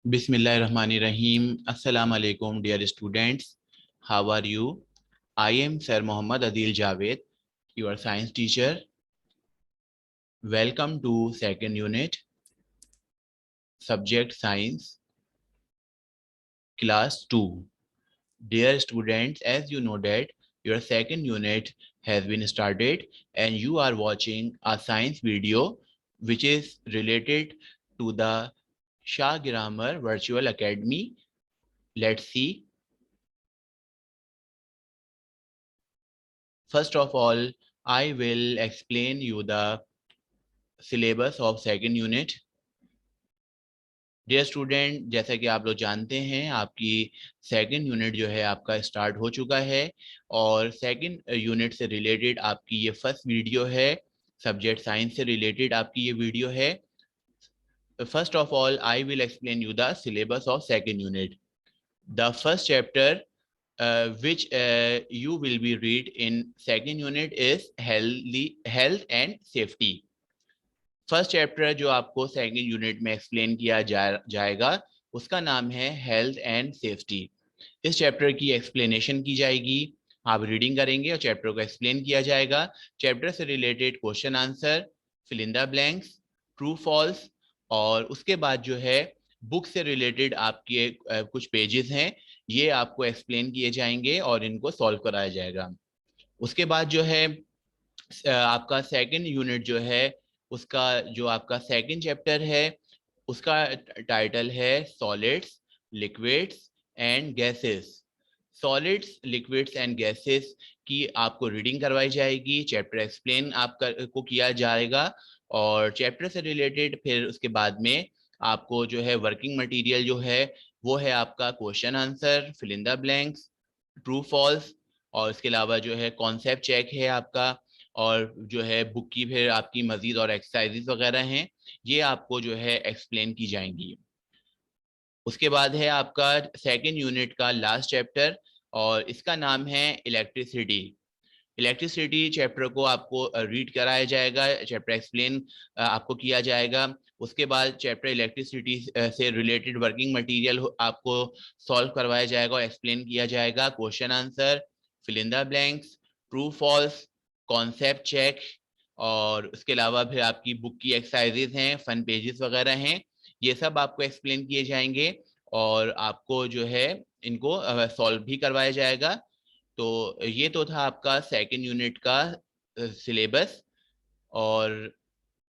Bismillahirrahmanirrahim. Assalamu alaikum, dear students. How are you? I am Sir Muhammad Adil Javed, your science teacher. Welcome to second unit, subject science, class 2. Dear students, as you know that your second unit has been started and you are watching a science video which is related to the Shah Grammar Virtual Academy. Let's see. First of all, I will explain you the syllabus of second unit. Dear student, जैसा कि आप लोग जानते हैं आपकी second unit जो है आपका स्टार्ट हो चुका है और सेकंड यूनिट से रिलेटेड आपकी ये फर्स्ट वीडियो है। सब्जेक्ट साइंस से रिलेटेड आपकी ये वीडियो है। First of all I will explain you the syllabus of second unit. The first chapter which you will be read in second unit is health and safety. First chapter जो आपको second unit में explain किया जाएगा उसका नाम है health and safety. इस chapter की एक्सप्लेनेशन की जाएगी, आप रीडिंग करेंगे और चैप्टर को एक्सप्लेन किया जाएगा। चैप्टर से related question answer, fill in the blanks, true false, और उसके बाद जो है बुक से रिलेटेड आपके कुछ पेजेस हैं, ये आपको एक्सप्लेन किए जाएंगे और इनको सॉल्व कराया जाएगा। उसके बाद जो है आपका सेकंड यूनिट जो है उसका जो आपका सेकंड चैप्टर है उसका टाइटल है solids, liquids and gases. Solids, liquids and gases की आपको रीडिंग करवाई जाएगी, चैप्टर एक्सप्लेन आपको किया जाएगा और चैप्टर से रिलेटेड फिर उसके बाद में आपको जो है वर्किंग मटेरियल जो है वो है आपका question answer, fill in the blanks, true false, और इसके अलावा जो है कॉन्सेप्ट चेक है आपका, और जो है बुक की फिर आपकी मजीद और एक्सरसाइजेस वगैरह हैं, ये आपको जो है एक्सप्लेन की जाएंगी। उसके बाद है आपका सेकंड यूनिट का लास्ट चैप्टर और इसका नाम है इलेक्ट्रिसिटी। इलेक्ट्रिसिटी चैप्टर को आपको रीड कराया जाएगा, चैप्टर एक्सप्लेन आपको किया जाएगा। उसके बाद चैप्टर इलेक्ट्रिसिटी से रिलेटेड वर्किंग मटेरियल आपको सॉल्व करवाया जाएगा और एक्सप्लेन किया जाएगा, question answer, fill in the blanks, true false, concept check, और उसके अलावा फिर आपकी बुक की एक्सरसाइजेज हैं, फन पेजेस वगैरह हैं, ये सब आपको एक्सप्लेन किए जाएंगे और आपको जो है इनको सॉल्व भी करवाया जाएगा। तो ये तो था आपका सेकंड यूनिट का सिलेबस। और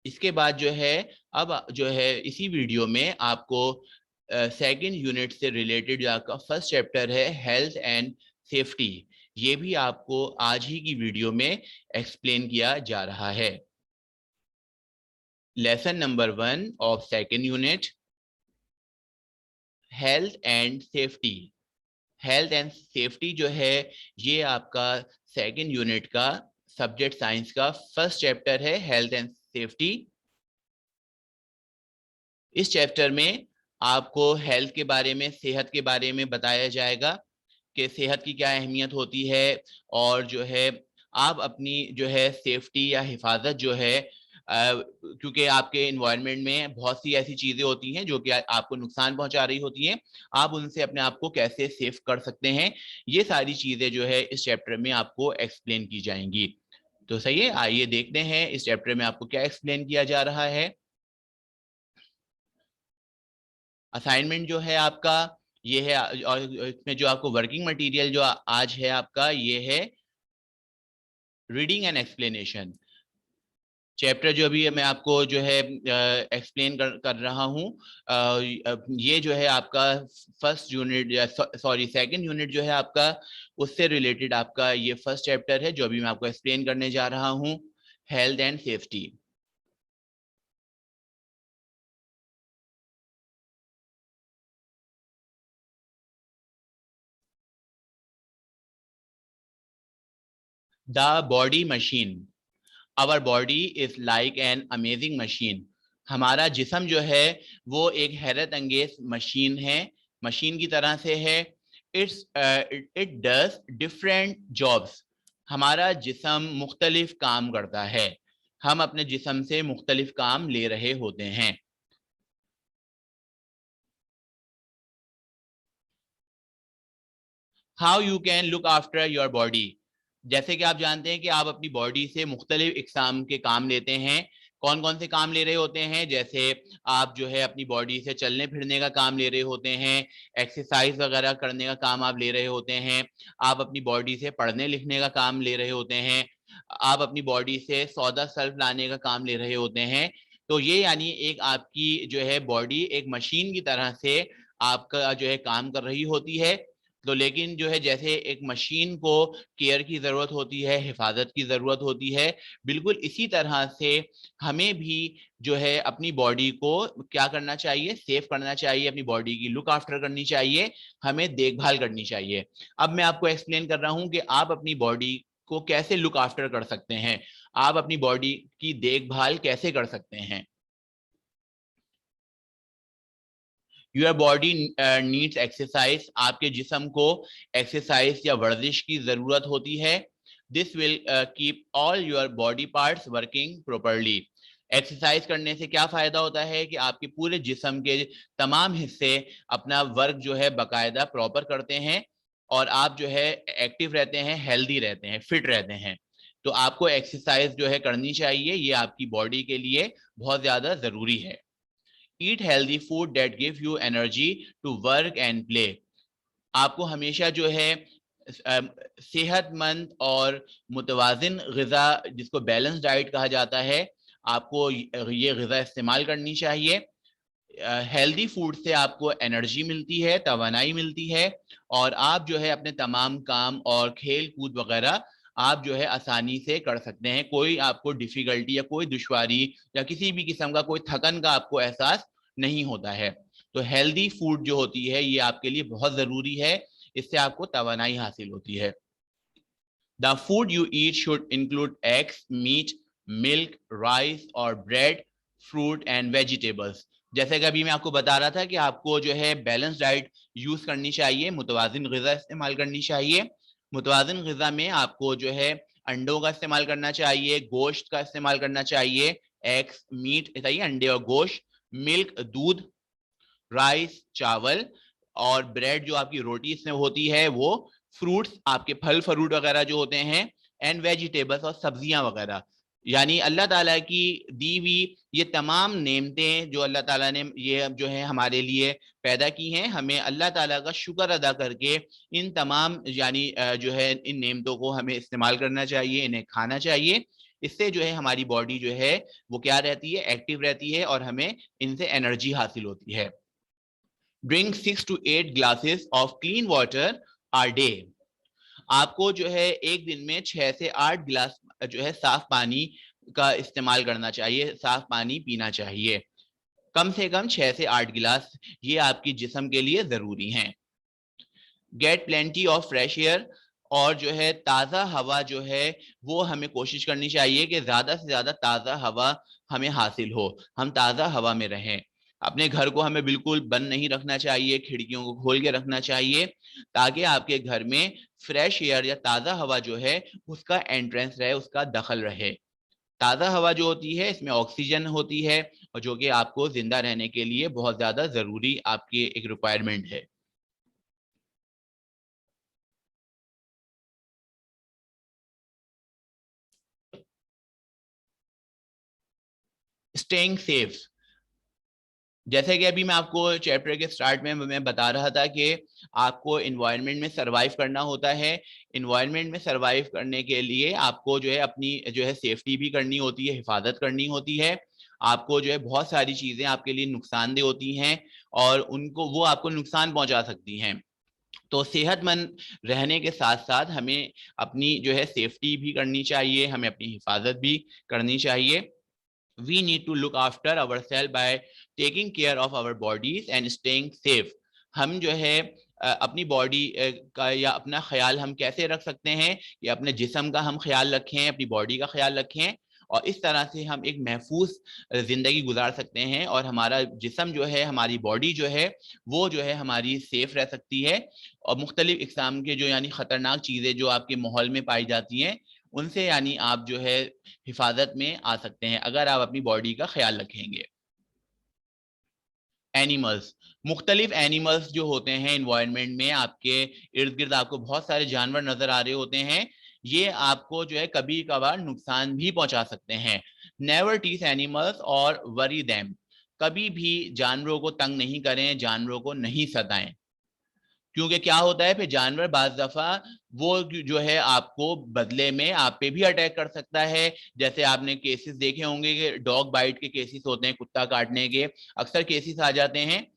इसके बाद जो है अब जो है इसी वीडियो में आपको सेकंड यूनिट से रिलेटेड जो आपका फर्स्ट चैप्टर है हेल्थ एंड सेफ्टी, ये भी आपको आज ही की वीडियो में एक्सप्लेन किया जा रहा है। Lesson number 1 of second unit, health and safety. Health and safety जो है ये आपका सेकंड यूनिट का सब्जेक्ट साइंस का फर्स्ट चैप्टर है, हेल्थ एंड सेफ्टी। इस चैप्टर में आपको हेल्थ के बारे में, सेहत के बारे में बताया जाएगा कि सेहत की क्या अहमियत होती है और जो है आप अपनी जो है सेफ्टी या हिफाजत जो है क्योंकि आपके इन्वायरमेंट में बहुत सी ऐसी चीजें होती हैं जो कि आपको नुकसान पहुंचा रही होती हैं, आप उनसे अपने आप को कैसे सेफ कर सकते हैं, ये सारी चीजें जो है इस चैप्टर में आपको एक्सप्लेन की जाएंगी। तो सही है, आइए देखते हैं इस चैप्टर में आपको क्या एक्सप्लेन किया जा रहा है। असाइनमेंट जो है आपका ये है, और इसमें जो आपको वर्किंग मटेरियल जो आज है आपका ये है रीडिंग एंड एक्सप्लेनेशन। चैप्टर जो अभी मैं आपको जो है एक्सप्लेन कर रहा हूँ, ये जो है आपका फर्स्ट यूनिट या सॉरी सेकंड यूनिट जो है आपका उससे रिलेटेड आपका ये फर्स्ट चैप्टर है जो अभी मैं आपको एक्सप्लेन करने जा रहा हूँ, health and safety. The body machine, our body is like an amazing machine. हमारा जिस्म जो है वो एक हैरत अंगेज मशीन है, मशीन की तरह से है। It's it does different jobs. हमारा जिस्म मुख्तलिफ काम करता है, हम अपने जिस्म से मुख्तलिफ काम ले रहे होते हैं। How you can look after your body. जैसे कि आप जानते हैं कि आप अपनी बॉडी से मुख्तलिफ इकसाम के काम लेते हैं। कौन कौन से काम ले रहे होते हैं? जैसे आप जो है अपनी बॉडी से चलने फिरने का काम ले रहे होते हैं, एक्सरसाइज वगैरह करने का काम आप ले रहे होते हैं, आप अपनी बॉडी से पढ़ने लिखने का काम ले रहे होते हैं, आप अपनी बॉडी से सौदा सल्फ लाने का काम ले रहे होते हैं। तो ये यानी एक आपकी जो है बॉडी एक मशीन की तरह से आपका जो है काम कर रही होती है। तो लेकिन जो है जैसे एक मशीन को केयर की जरूरत होती है, हिफाजत की जरूरत होती है, बिल्कुल इसी तरह से हमें भी जो है अपनी बॉडी को क्या करना चाहिए? सेफ करना चाहिए, अपनी बॉडी की लुक आफ्टर करनी चाहिए, हमें देखभाल करनी चाहिए। अब मैं आपको एक्सप्लेन कर रहा हूं कि आप अपनी बॉडी को कैसे लुक आफ्टर कर सकते हैं, आप अपनी बॉडी की देखभाल कैसे कर सकते हैं। योर बॉडी नीड्स एक्सरसाइज, आपके जिस्म को एक्सरसाइज या वर्जिश की जरूरत होती है। This will keep all your body parts working properly. Exercise करने से क्या फायदा होता है कि आपके पूरे जिस्म के तमाम हिस्से अपना वर्क जो है बाकायदा प्रॉपर करते हैं और आप जो है एक्टिव रहते हैं, हेल्दी रहते हैं, फिट रहते हैं। तो आपको एक्सरसाइज जो है करनी चाहिए, ये आपकी बॉडी के लिए बहुत ज्यादा जरूरी है। Eat healthy food that give you energy to work and play. आपको हमेशा जो है सेहतमंद और मुतवाजिन ग़िज़ा, जिसको बैलेंस डाइट कहा जाता है, आपको ये ग़िज़ा इस्तेमाल करनी चाहिए। हेल्दी फूड से आपको एनर्जी मिलती है, तवानाई मिलती है और आप जो है अपने तमाम काम और खेल कूद वगैरह आप जो है आसानी से कर सकते हैं। कोई आपको डिफिकल्टी या कोई दुश्वारी या किसी भी किस्म का कोई थकन का आपको एहसास नहीं होता है। तो हेल्दी फूड जो होती है ये आपके लिए बहुत ज़रूरी है, इससे आपको तवानाई हासिल होती है। The food you eat should include eggs, meat, milk, rice और ब्रेड, फ्रूट एंड वेजिटेबल्स। जैसे कि अभी मैं आपको बता रहा था कि आपको जो है बैलेंस डाइट यूज करनी चाहिए, मुतवाजिन ग़िज़ा इस्तेमाल करनी चाहिए। मुतवाजिन ग़िज़ा में आपको जो है अंडों का इस्तेमाल करना चाहिए, गोश्त का इस्तेमाल करना चाहिए, एग्स मीट सही, अंडे और गोश्त, मिल्क दूध, राइस चावल और ब्रेड जो आपकी रोटी इसमें होती है वो, फ्रूट्स आपके फल फ्रूट वगैरह जो होते हैं, एंड वेजिटेबल्स और सब्जियां वगैरह। यानी अल्लाह ताला की दी हुई ये तमाम नेमतें जो अल्लाह ताला ने ये जो है हमारे लिए पैदा की हैं, हमें अल्लाह ताला का शुक्र अदा करके इन तमाम यानी जो है इन नेमतों को हमें इस्तेमाल करना चाहिए, इन्हें खाना चाहिए। इससे जो है हमारी बॉडी जो है वो क्या रहती है? एक्टिव रहती है और हमें इनसे एनर्जी हासिल होती है। Drink 6 to 8 glasses of clean water a day. आपको जो है एक दिन में 6 से 8 गिलास जो है साफ पानी का इस्तेमाल करना चाहिए, साफ पानी पीना चाहिए। कम से कम 6 से 8 गिलास, ये आपकी जिस्म के लिए जरूरी हैं। Get plenty of fresh air, और जो है ताज़ा हवा जो है वो हमें कोशिश करनी चाहिए कि ज़्यादा से ज़्यादा ताज़ा हवा हमें हासिल हो, हम ताज़ा हवा में रहें। अपने घर को हमें बिल्कुल बंद नहीं रखना चाहिए, खिड़कियों को खोल के रखना चाहिए ताकि आपके घर में फ्रेश एयर या ताज़ा हवा जो है उसका एंट्रेंस रहे, उसका दखल रहे। ताज़ा हवा जो होती है इसमें ऑक्सीजन होती है और जो कि आपको जिंदा रहने के लिए बहुत ज़्यादा ज़रूरी आपकी एक रिक्वायरमेंट है। स्टेइंग सेफ, जैसे कि अभी मैं आपको चैप्टर के स्टार्ट में मैं बता रहा था कि आपको इन्वायरमेंट में सरवाइव करना होता है। इन्वायरमेंट में सरवाइव करने के लिए आपको जो है अपनी जो है सेफ्टी भी करनी होती है, हिफाजत करनी होती है। आपको जो है बहुत सारी चीज़ें आपके लिए नुकसानदेह होती हैं और उनको वो आपको नुकसान पहुंचा सकती हैं। तो सेहतमंद रहने के साथ साथ हमें अपनी जो है सेफ्टी भी करनी चाहिए, हमें अपनी हिफाजत भी करनी चाहिए। We need to look after ourselves by taking care of our bodies and staying safe. हम जो है अपनी बॉडी का या अपना ख्याल हम कैसे रख सकते हैं कि अपने जिस्म का हम ख्याल रखें, अपनी बॉडी का ख्याल रखें और इस तरह से हम एक महफूज ज़िंदगी गुजार सकते हैं और हमारा जिस्म जो है, हमारी बॉडी जो है वो जो है हमारी सेफ रह सकती है और मुख्तलिफ इक़साम के जो यानी ख़तरनाक चीज़ें जो आपके माहौल में पाई जाती हैं उनसे यानी आप जो है हिफाजत में आ सकते हैं अगर आप अपनी बॉडी का ख्याल रखेंगे। एनिमल्स, मुख्तलिफ एनिमल्स जो होते हैं इन्वायरमेंट में, आपके इर्द गिर्द आपको बहुत सारे जानवर नजर आ रहे होते हैं, ये आपको जो है कभी कभार नुकसान भी पहुंचा सकते हैं। नेवर टीस एनिमल्स और वरी देम, कभी भी जानवरों को तंग नहीं करें, जानवरों को नहीं सताएं, क्योंकि क्या होता है फिर जानवर बाज दफा वो जो है आपको बदले में आप पे भी अटैक कर सकता है। जैसे आपने केसेस देखे होंगे कि डॉग बाइट के केसेस होते हैं, कुत्ता काटने के अक्सर केसेस आ जाते हैं।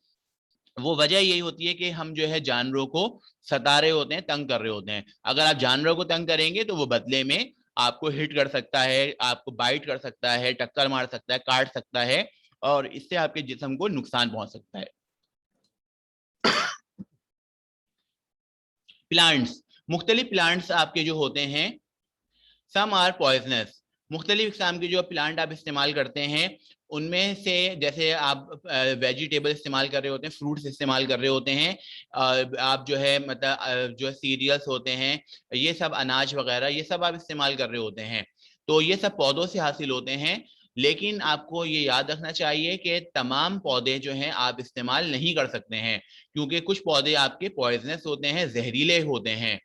वो वजह यही होती है कि हम जो है जानवरों को सता रहे होते हैं, तंग कर रहे होते हैं। अगर आप जानवरों को तंग करेंगे तो वो बदले में आपको हिट कर सकता है, आपको बाइट कर सकता है, टक्कर मार सकता है, काट सकता है, और इससे आपके जिस्म को नुकसान पहुंच सकता है। प्लांट्स, मुख्तलिफ प्लांट्स आपके जो होते हैं, सम आर पॉइजनस, मुख्तलिफ किस्म के जो प्लांट आप इस्तेमाल करते हैं उनमें से, जैसे आप वेजिटेबल इस्तेमाल कर रहे होते हैं, फ्रूट्स इस्तेमाल कर रहे होते हैं, आप जो है मतलब जो सीरियल्स होते हैं, ये सब अनाज वगैरह ये सब आप इस्तेमाल कर रहे होते हैं, तो ये सब पौधों से हासिल होते हैं। लेकिन आपको ये याद रखना चाहिए कि तमाम पौधे जो हैं आप इस्तेमाल नहीं कर सकते हैं, क्योंकि कुछ पौधे आपके पॉइजनस होते हैं, जहरीले होते हैं।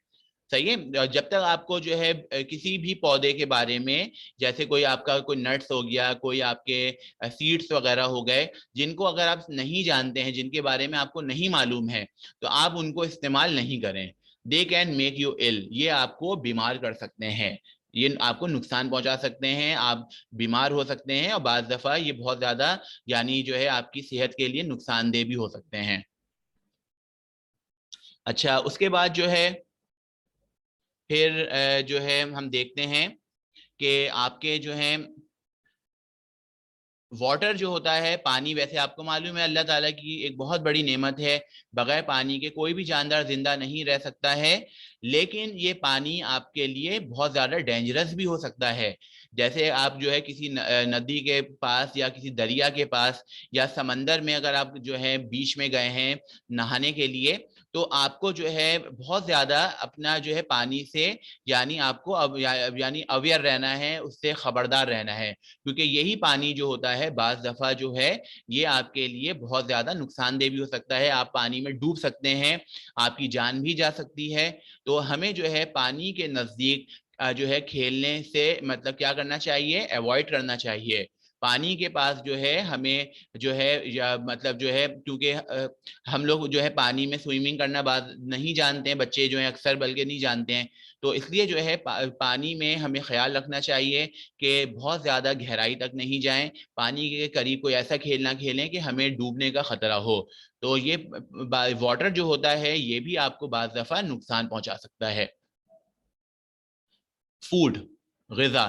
सही है, जब तक आपको जो है किसी भी पौधे के बारे में, जैसे कोई आपका कोई नट्स हो गया, कोई आपके सीड्स वगैरह हो गए, जिनको अगर आप नहीं जानते हैं, जिनके बारे में आपको नहीं मालूम है, तो आप उनको इस्तेमाल नहीं करें। दे कैन मेक यू इल, ये आपको बीमार कर सकते हैं, ये आपको नुकसान पहुंचा सकते हैं, आप बीमार हो सकते हैं, और बाज दफा ये बहुत ज्यादा यानी जो है आपकी सेहत के लिए नुकसानदेह भी हो सकते हैं। अच्छा, उसके बाद जो है फिर जो है हम देखते हैं कि आपके जो है वाटर जो होता है, पानी, वैसे आपको मालूम है अल्लाह ताला की एक बहुत बड़ी नेमत है, बगैर पानी के कोई भी जानदार जिंदा नहीं रह सकता है। लेकिन ये पानी आपके लिए बहुत ज्यादा डेंजरस भी हो सकता है। जैसे आप जो है किसी नदी के पास या किसी दरिया के पास या समंदर में अगर आप जो है बीच में गए हैं नहाने के लिए, तो आपको जो है बहुत ज्यादा अपना जो है पानी से यानी आपको अब यानी अवेयर रहना है, उससे खबरदार रहना है, क्योंकि यही पानी जो होता है बाज दफा जो है ये आपके लिए बहुत ज्यादा नुकसानदेह भी हो सकता है, आप पानी में डूब सकते हैं, आपकी जान भी जा सकती है। तो हमें जो है पानी के नजदीक जो है खेलने से मतलब क्या करना चाहिए, अवॉइड करना चाहिए। पानी के पास जो है हमें जो है या मतलब जो है, क्योंकि हम लोग जो है पानी में स्विमिंग करना बात नहीं जानते हैं, बच्चे जो है अक्सर बल्कि नहीं जानते हैं, तो इसलिए जो है पानी में हमें ख्याल रखना चाहिए कि बहुत ज्यादा गहराई तक नहीं जाएं, पानी के करीब कोई ऐसा खेल ना खेलें कि हमें डूबने का खतरा हो। तो ये वाटर जो होता है ये भी आपको बाज दफा नुकसान पहुंचा सकता है। फूड, ग़िज़ा,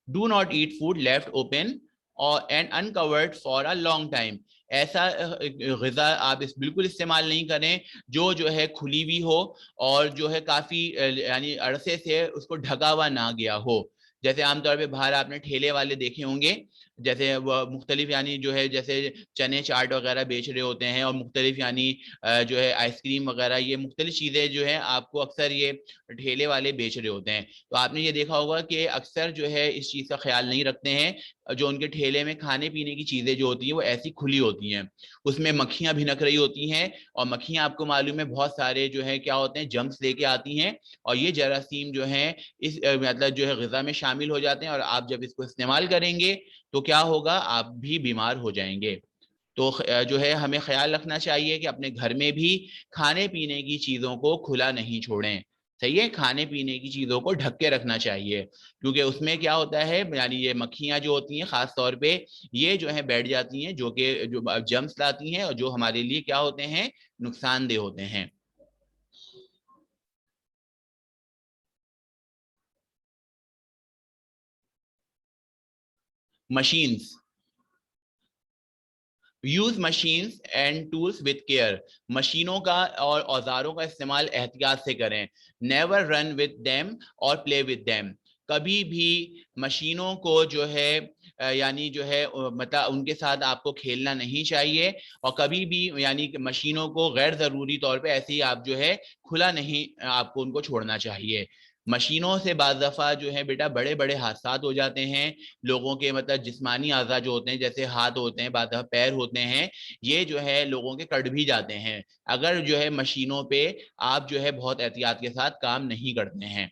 do not eat food left open और and uncovered for a long time, ऐसा ग़िज़ा आप इस बिल्कुल इस्तेमाल नहीं करें जो है खुली हुई हो और जो है काफी यानी अरसे से उसको ढका हुआ ना गया हो। जैसे आमतौर पे बाहर आपने ठेले वाले देखे होंगे, जैसे वो मुख्तलिफ यानी जो है जैसे चने चाट वगैरह बेच रहे होते हैं, और मुख्तलिफ यानी जो है आइसक्रीम वगैरह, ये मुख्तलिफ चीज़ें जो है आपको अक्सर ये ठेले वाले बेच रहे होते हैं। तो आपने ये देखा होगा कि अक्सर जो है इस चीज़ का ख्याल नहीं रखते हैं, जो उनके ठेले में खाने पीने की चीज़ें जो होती हैं वो ऐसी खुली होती हैं, उसमें मक्खियाँ भिनक रही होती हैं, और मक्खियाँ आपको मालूम है बहुत सारे जो है क्या होते हैं जम्स लेके आती हैं, और ये जरासीम जो है इस मतलब जो है ग़िज़ा में शामिल हो जाते हैं, और आप जब इसको इस्तेमाल करेंगे तो क्या होगा, आप भी बीमार हो जाएंगे। तो जो है हमें ख्याल रखना चाहिए कि अपने घर में भी खाने पीने की चीज़ों को खुला नहीं छोड़ें। सही है, खाने पीने की चीज़ों को ढक के रखना चाहिए, क्योंकि उसमें क्या होता है यानी ये मक्खियाँ जो होती हैं ख़ास तौर पे ये जो है बैठ जाती हैं, जो कि जो जम्स लाती हैं और जो हमारे लिए क्या होते हैं, नुकसानदेह होते हैं। Machines, use machines and tools with care, मशीनों का और औजारों का इस्तेमाल एहतियात से करें। नेवर रन विद देम और प्ले विद देम, कभी भी मशीनों को जो है यानी जो है मतलब उनके साथ आपको खेलना नहीं चाहिए, और कभी भी यानी मशीनों को गैर जरूरी तौर पे ऐसे ही आप जो है खुला नहीं आपको उनको छोड़ना चाहिए। मशीनों से बाज़ दफ़ा जो है बेटा बड़े बड़े हादसात हो जाते हैं, लोगों के मतलब जिस्मानी आज़ा जो होते हैं, जैसे हाथ होते हैं, बाज़ दफ़ा पैर होते हैं, ये जो है लोगों के कट भी जाते हैं अगर जो है मशीनों पे आप जो है बहुत एहतियात के साथ काम नहीं करते हैं।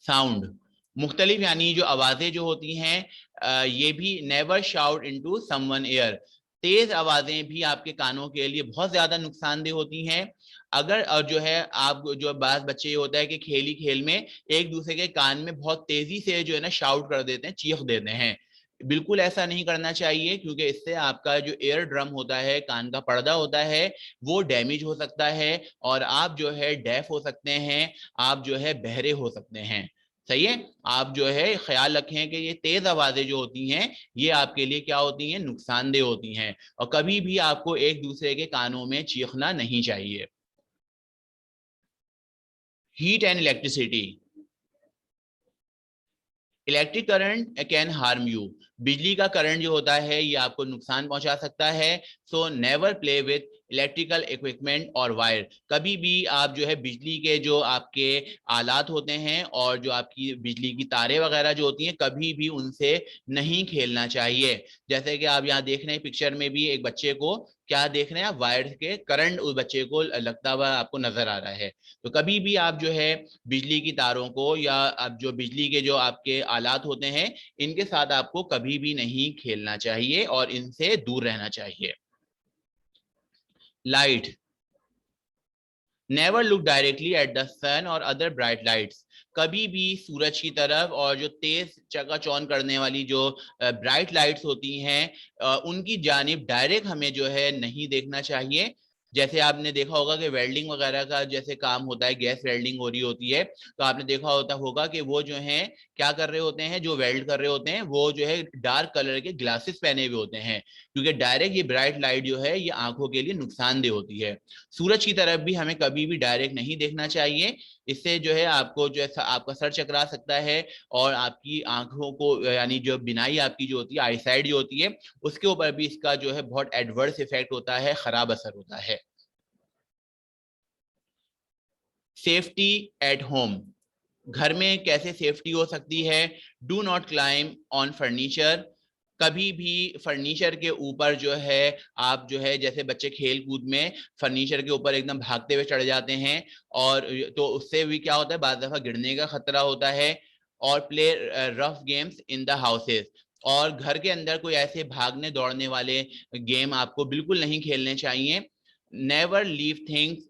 साउंड, मुख्तलिफ यानी जो आवाजें जो होती हैं ये भी never shout into someone ear, तेज आवाजें भी आपके कानों के लिए बहुत ज्यादा नुकसानदेह होती हैं। अगर जो है आप जो बात बच्चे होता है कि खेल ही खेल में एक दूसरे के कान में बहुत तेजी से जो है ना शाउट कर देते हैं, चीख देते हैं, बिल्कुल ऐसा नहीं करना चाहिए क्योंकि इससे आपका जो एयर ड्रम होता है, कान का पर्दा होता है, वो डैमेज हो सकता है और आप जो है डेफ हो सकते हैं, आप जो है बहरे हो सकते हैं। सही है, आप जो है ख्याल रखें कि ये तेज आवाजें जो होती हैं ये आपके लिए क्या होती हैं, नुकसानदेह होती हैं और कभी भी आपको एक दूसरे के कानों में चीखना नहीं चाहिए। Heat and electricity, electric current can harm you, बिजली का करंट जो होता है ये आपको नुकसान पहुंचा सकता है। So never play with electrical equipment और वायर, कभी भी आप जो है बिजली के जो आपके आलात होते हैं और जो आपकी बिजली की तारें वगैरह जो होती हैं कभी भी उनसे नहीं खेलना चाहिए। जैसे कि आप यहाँ देख रहे हैं पिक्चर में भी एक बच्चे को क्या देख रहे हैं आप, वायर के करंट उस बच्चे को लगता हुआ आपको नजर आ रहा है। तो कभी भी आप जो है बिजली की तारों को या अब जो बिजली के जो आपके आलात होते हैं इनके साथ आपको कभी भी नहीं खेलना चाहिए और इनसे दूर रहना चाहिए। Light, never look directly at the sun और अदर ब्राइट लाइट्स, कभी भी सूरज की तरफ और जो तेज चकाचौंध करने वाली जो ब्राइट लाइट्स होती हैं उनकी जानिब डायरेक्ट हमें जो है नहीं देखना चाहिए। जैसे आपने देखा होगा कि वेल्डिंग वगैरह का जैसे काम होता है, गैस वेल्डिंग हो रही होती है, तो आपने देखा होगा कि वो जो है क्या कर रहे होते हैं, जो वेल्ड कर रहे होते हैं वो जो है डार्क कलर के ग्लासेस पहने हुए होते हैं क्योंकि डायरेक्ट ये ब्राइट लाइट जो है ये आंखों के लिए नुकसानदेह होती है। सूरज की तरफ भी हमें कभी भी डायरेक्ट नहीं देखना चाहिए, इससे जो है आपको जो है आपका सर चकरा सकता है और आपकी आंखों को यानी जो बिनाई आपकी जो होती है, आईसाइट जो होती है, उसके ऊपर भी इसका जो है बहुत एडवर्स इफेक्ट होता है, खराब असर होता है। सेफ्टी एट होम, घर में कैसे सेफ्टी हो सकती है। Do not climb on furniture, कभी भी फर्नीचर के ऊपर जो है आप जो है जैसे बच्चे खेल कूद में फर्नीचर के ऊपर एकदम भागते हुए चढ़ जाते हैं और तो उससे भी क्या होता है, बार दफा गिरने का खतरा होता है। और play rough games in the houses, और घर के अंदर कोई ऐसे भागने दौड़ने वाले गेम आपको बिल्कुल नहीं खेलने चाहिए। Never leave things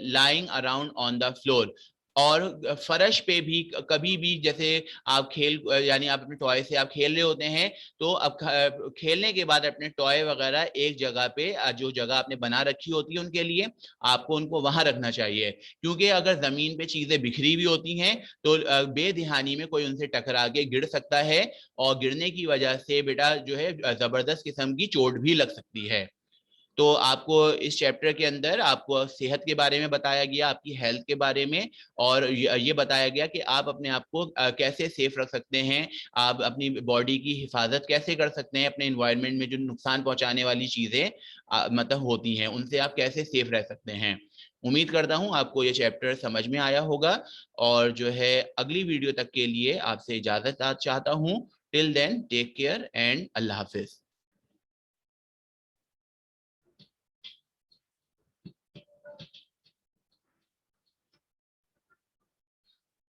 lying around on the floor, और फर्श पे भी कभी भी जैसे आप खेल यानी आप अपने टॉय से आप खेल रहे होते हैं तो अब खेलने के बाद अपने टॉय वगैरह एक जगह पे जो जगह आपने बना रखी होती है उनके लिए आपको उनको वहां रखना चाहिए, क्योंकि अगर जमीन पे चीजें बिखरी हुई होती हैं तो बेध्यानी में कोई उनसे टकरा के गिर सकता है और गिरने की वजह से बेटा जो है जबरदस्त किस्म की चोट भी लग सकती है। तो आपको इस चैप्टर के अंदर आपको सेहत के बारे में बताया गया, आपकी हेल्थ के बारे में, और ये बताया गया कि आप अपने आप को कैसे सेफ रख सकते हैं, आप अपनी बॉडी की हिफाजत कैसे कर सकते हैं, अपने इन्वायरमेंट में जो नुकसान पहुंचाने वाली चीजें मतलब होती हैं उनसे आप कैसे सेफ रह सकते हैं। उम्मीद करता हूं आपको ये चैप्टर समझ में आया होगा और जो है अगली वीडियो तक के लिए आपसे इजाजत चाहता हूं। Till then take care and Allah Hafiz.